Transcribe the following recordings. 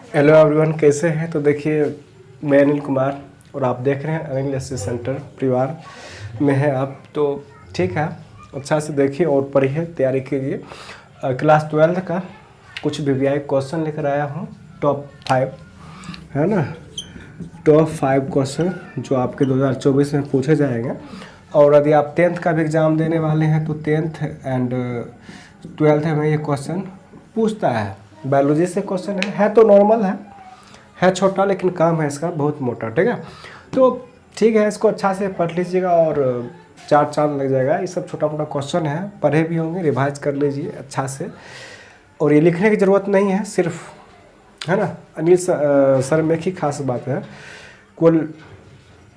Hello everyone, कैसे हैं? तो देखिए, मैं अनिल कुमार और आप देख रहे हैं अनिल लेसन सेंटर परिवार में है आप। तो ठीक है, अच्छा से देखिए और पढ़िए, तैयारी कीजिए। क्लास 12 का कुछ वीवीआई क्वेश्चन लेकर आया हूँ, टॉप 5 है ना। टॉप 5 क्वेश्चन जो आपके 2024 में पूछे जाएंगे। और यदि आप 10th का भी एग्ज़ाम देने वाले हैं तो 10th एंड 12th में ये क्वेश्चन पूछता है। बायोलॉजी से क्वेश्चन है तो नॉर्मल है छोटा, लेकिन काम है इसका बहुत मोटा। ठीक है, तो ठीक है, इसको अच्छा से पढ़ लीजिएगा और 4 चांद लग जाएगा। ये सब छोटा मोटा क्वेश्चन है, पढ़े भी होंगे, रिवाइज कर लीजिए अच्छा से। और ये लिखने की ज़रूरत नहीं है, सिर्फ है ना। अनिल सर में की खास बात है, को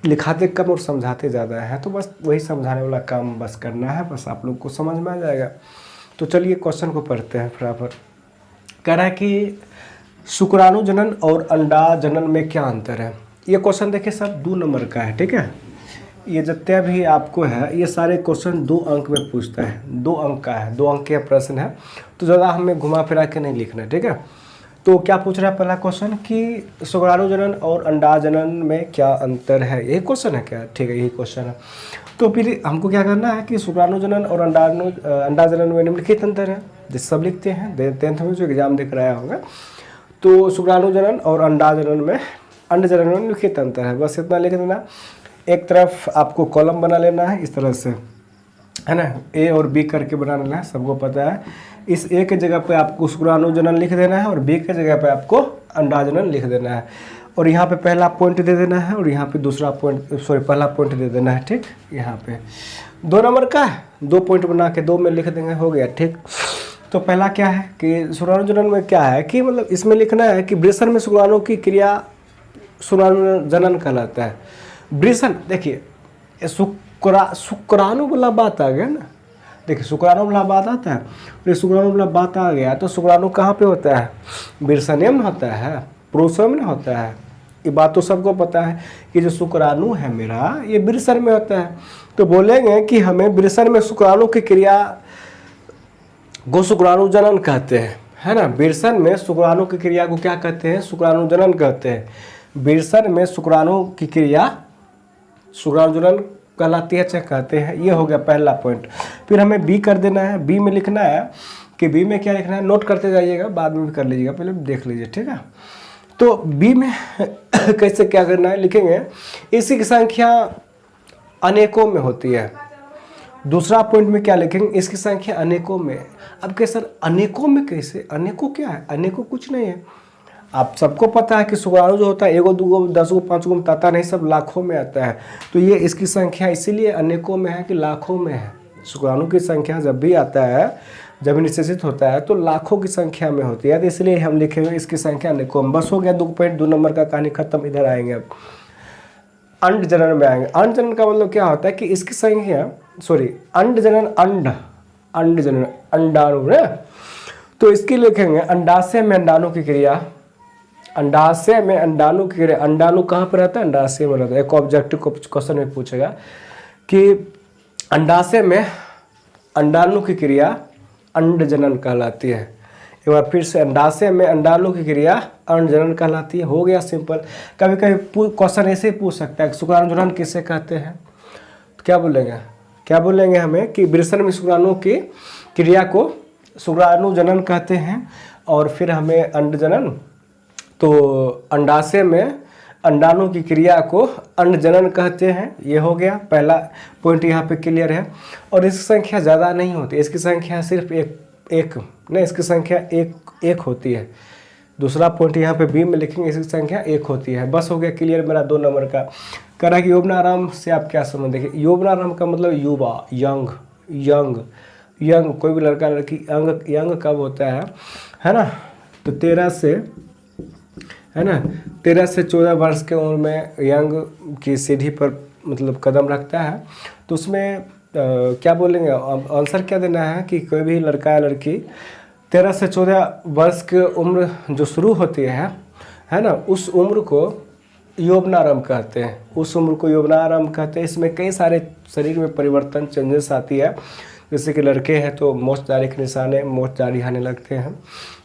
लिखाते कम और समझाते ज़्यादा है, तो बस वही समझाने वाला काम बस करना है, बस आप लोग को समझ में आ जाएगा। तो चलिए क्वेश्चन को पढ़ते हैं फटाफट। कह रहा है कि शुक्राणु जनन और अंडा जनन में क्या अंतर है। ये क्वेश्चन देखिए सब 2 नंबर का है। ठीक है, ये जितने भी आपको है ये सारे क्वेश्चन 2 अंक में पूछता है, 2 अंक का है, 2 अंक का प्रश्न है, तो ज़्यादा हमें घुमा फिरा के नहीं लिखना है। ठीक है, तो क्या पूछ रहा है पहला क्वेश्चन कि शुक्राणु जनन और अंडा जनन में क्या अंतर है। यही क्वेश्चन है क्या? ठीक है, यही क्वेश्चन है। तो फिर हमको क्या करना है कि शुक्राणु जनन और अंडा जनन में निम्नलिखित अंतर है, जिस सब लिखते हैं 10th में जो एग्जाम देकर आया होगा। तो शुक्राणु जनन और अंडा जनन में, अंड जनन में निम्नलिखित अंतर है, बस इतना लिख देना। एक तरफ आपको कॉलम बना लेना है इस तरह से, है ना, ए और बी करके बना लेना है, सबको पता है। इस ए के जगह पे आपको शुक्राणु जनन लिख देना है और बी के जगह पे आपको अंडा जनन लिख देना है। और यहाँ पे पहला पॉइंट दे देना है और यहाँ पे दूसरा पॉइंट, सॉरी पहला पॉइंट दे देना है। ठीक, यहाँ पे 2 नंबर का है, 2 पॉइंट बना के 2 में लिख देंगे, हो गया। ठीक, तो पहला क्या है कि शुक्राणु जनन में क्या है कि मतलब इसमें लिखना है कि वृषण में शुक्राणु की क्रिया शुक्राणु जनन कहलाता है। वृषण देखिए शुक्राणु वाला बात आ गया ना। देखिए शुक्राणु वाला बात आता है, फिर शुक्राणु वाला बात आ गया तो शुक्राणु कहाँ पे होता है? वृषण में होता है, पुरुषों में होता है। ये बात तो सबको पता है कि जो शुक्राणु है मेरा ये वृषण में होता है। तो बोलेंगे कि हमें वृषण में शुक्राणु की क्रिया को शुक्राणु जनन कहते हैं, है ना। वृषण में शुक्राणु की क्रिया को क्या कहते हैं? शुक्राणु जनन कहते हैं। वृषण में शुक्राणु की क्रिया शुक्राणु जनन कहलाती है, अच्छा कहते हैं। ये हो गया पहला पॉइंट। फिर हमें बी कर देना है। बी में लिखना है कि बी में क्या लिखना है, नोट करते जाइएगा, बाद में भी कर लीजिएगा, पहले देख लीजिए। ठीक है, तो बी में कैसे क्या करना है, लिखेंगे इसी की संख्या अनेकों में होती है। दूसरा पॉइंट में क्या लिखेंगे, इसकी संख्या अनेकों में। अब कैसे सर अनेकों में, कैसे? अनेकों क्या है? अनेकों कुछ नहीं है, आप सबको पता है कि शुक्राणु जो होता है 1 2 10 5 बताता नहीं, सब लाखों में आता है। तो ये इसकी संख्या इसीलिए अनेकों में है कि लाखों में है। शुक्राणु की संख्या जब भी आता है, जब निश्चित होता है तो लाखों की संख्या में होती है, तो इसलिए हम लिखेंगे इसकी संख्या अनेकों में। बस हो गया 2 पॉइंट, 2 नंबर का कहानी खत्म। इधर आएंगे अब अंड जनन में आएंगे। अंड जनन का मतलब क्या होता है कि इसकी संख्या, सॉरी अंड जनन, अंड जनन अंडाणु है, तो इसकी लिखेंगे अंडाशय में अंडाणु की क्रिया। अंडाशय में अंडाणु की क्रिया, अंडाणु कहाँ पर रहता है? अंडाशय में रहता है। एक ऑब्जेक्टिव क्वेश्चन में पूछेगा कि अंडाशय में अंडाणु की क्रिया अंड जनन कहलाती है। एक बार फिर से, अंडाशय में अंडाणु की क्रिया अंड जनन कहलाती है। हो गया सिंपल। कभी कभी क्वेश्चन ऐसे ही पूछ सकता है शुक्राणु जनन किसे कहते हैं, तो क्या बोलेंगे हमें कि वृषण में शुक्राणु की क्रिया को शुक्राणु जनन कहते हैं। और फिर हमें अंड जनन, तो अंडाशय में अंडाणु की क्रिया को अंड जनन कहते हैं। ये हो गया पहला पॉइंट, यहाँ पे क्लियर है। और इसकी संख्या ज़्यादा नहीं होती, इसकी संख्या सिर्फ एक नहीं, इसकी संख्या एक होती है। दूसरा पॉइंट यहाँ पे बी में लिखेंगे, इसकी संख्या 1 होती है। बस हो गया क्लियर मेरा 2 नंबर का। कह रहा है कि यौवनारंभ से आप क्या समझ? देखिए यौवनारंभ का मतलब युवा, यंग, कोई भी लड़का लड़की यंग कब होता है ना। तो 13 से 14 वर्ष के उम्र में यंग की सीढ़ी पर मतलब कदम रखता है। तो उसमें क्या बोलेंगे, आंसर क्या देना है कि कोई भी लड़का या लड़की 13 से 14 वर्ष की उम्र जो शुरू होती है ना, उस उम्र को यौवनारंभ कहते हैं। उस उम्र को यौवनारंभ कहते हैं। इसमें कई सारे शरीर में परिवर्तन, चेंजेस आती है। जैसे कि लड़के हैं तो मोचदारी के निशाने, मोचदारी आने लगते हैं।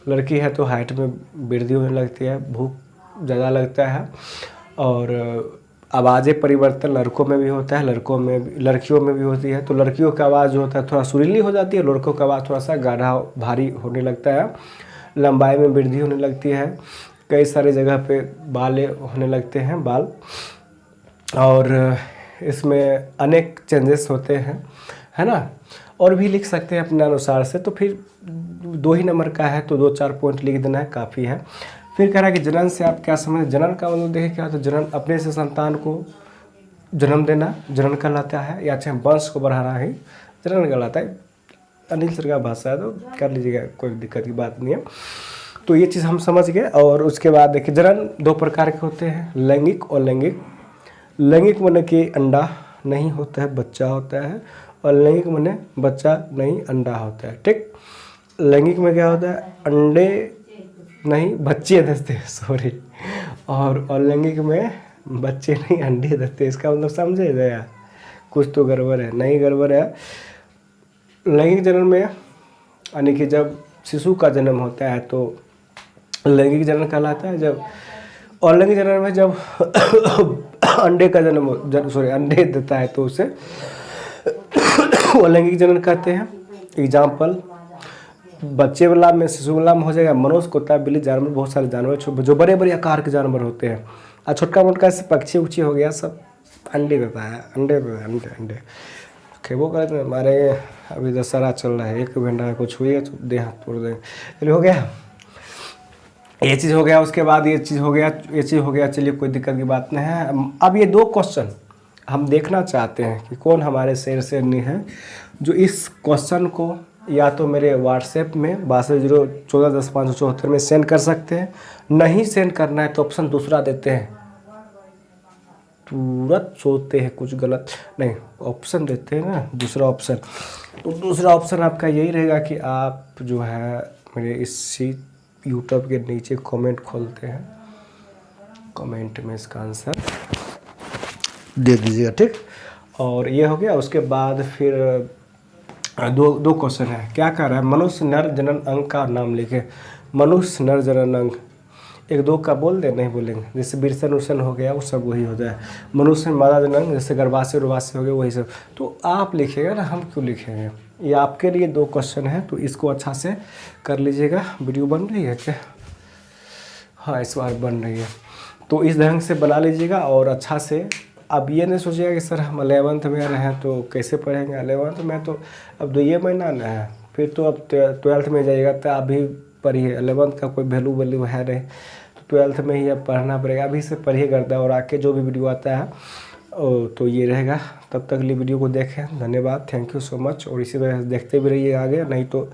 लड़की है तो हाइट में वृद्धि होने लगती है, भूख ज़्यादा लगता है, और आवाज़ें परिवर्तन लड़कों में भी होता है, लड़कियों में भी होती है। तो लड़कियों का आवाज़ जो होता है थोड़ा सुरीली हो जाती है, लड़कों का आवाज़ थोड़ा सा गाढ़ा भारी होने लगता है, लंबाई में वृद्धि होने लगती है, कई सारे जगह पे बाल होने लगते हैं बाल, और इसमें अनेक चेंजेस होते हैं, है ना। और भी लिख सकते हैं अपने अनुसार से, तो फिर 2 ही नंबर का है तो 2-4 पॉइंट लिख देना है, काफ़ी है। फिर कह रहा है कि जनन से आप क्या समझ, जनन का मतलब देखिए क्या होता है, जनन अपने से संतान को जन्म देना जनन कहलाता है, या चाहे वंश को बढ़ाना ही जनन कहलाता है। अनिल सर का भाषा है तो कर लीजिएगा, कोई दिक्कत की बात नहीं है। तो ये चीज़ हम समझ गए। और उसके बाद देखिए जनन 2 प्रकार के होते हैं, लैंगिक और लैंगिक। लैंगिक माने कि अंडा नहीं होता है, बच्चा होता है, और लैंगिक माने बच्चा नहीं अंडा होता है, ठीक। लैंगिक में क्या होता है, अंडे नहीं बच्चे देते हैं, सॉरी, और लैंगिक में बच्चे नहीं अंडे देते हैं। इसका मतलब समझे गया, कुछ तो गड़बड़ है, नहीं गड़बड़ है। लैंगिक जनन में यानी कि जब शिशु का जन्म होता है तो लैंगिक जनन कहलाता है, जब और लैंगिक जनन में जब अंडे का जन्म अंडे देता है तो उसे वो लैंगिक जनन कहते हैं। एग्जाम्पल बच्चे वाला में, शिशु वाला में हो जाएगा मनुष्य, कुत्ता, बिल्ली, जानवर, बहुत सारे जानवर जो बड़े बड़े आकार के जानवर होते हैं, और छोटका मोटका से पक्षी उक्षी हो गया, सब अंडे देता है, अंडे खेबो करे। तो हमारे अभी दशहरा चल रहा है, एक घंटा कुछ हुई है तो दे हाथ तोड़ दें, चलिए हो गया, ये चीज़ हो गया। उसके बाद ये चीज़ हो गया, चलिए कोई दिक्कत की बात नहीं है। अब ये 2 क्वेश्चन हम देखना चाहते हैं कि कौन हमारे शेर शेरनी है जो इस क्वेश्चन को या तो मेरे व्हाट्सएप में 6201410574 में सेंड कर सकते हैं, नहीं सेंड करना है तो ऑप्शन दूसरा देते हैं, तुरंत सोचते हैं कुछ गलत नहीं, ऑप्शन देते हैं ना दूसरा ऑप्शन। तो दूसरा ऑप्शन आपका यही रहेगा कि आप जो है मेरे इसी यूट्यूब के नीचे कमेंट खोलते हैं, कमेंट में इसका आंसर दे दीजिएगा, ठीक। और ये हो गया। उसके बाद फिर दो क्वेश्चन है, क्या कर रहा है, मनुष्य नर जनन अंग का नाम लिखे। मनुष्य नर जनन अंग 1-2 का बोल दे, नहीं बोलेंगे, जैसे विरसन उर्सन हो गया वो सब वही हो जाए। मनुष्य मादा जनन अंग जैसे गर्भाशय उर्भाशय हो गया वही सब, तो आप लिखिएगा ना, हम क्यों लिखेंगे। ये आपके लिए 2 क्वेश्चन है, तो इसको अच्छा से कर लीजिएगा। वीडियो बन रही है क्या? हाँ इस बार बन रही है, तो इस ढंग से बना लीजिएगा और अच्छा से। अब ये नहीं सोचिएगा कि सर हम 11th में रहे हैं तो कैसे पढ़ेंगे, 11th में तो अब 2 महीना ना है, फिर तो अब 12th में जाइएगा तो अभी पढ़िए, 11th का कोई वैल्यू है नहीं, तो 12th में ही अब पढ़ना पड़ेगा, अभी से पढ़िए करता है। और आके जो भी वीडियो आता है तो ये रहेगा। तब तक अगली वीडियो को देखें, धन्यवाद, थैंक यू सो मच। और इसी तरह देखते भी रहिए आगे, नहीं तो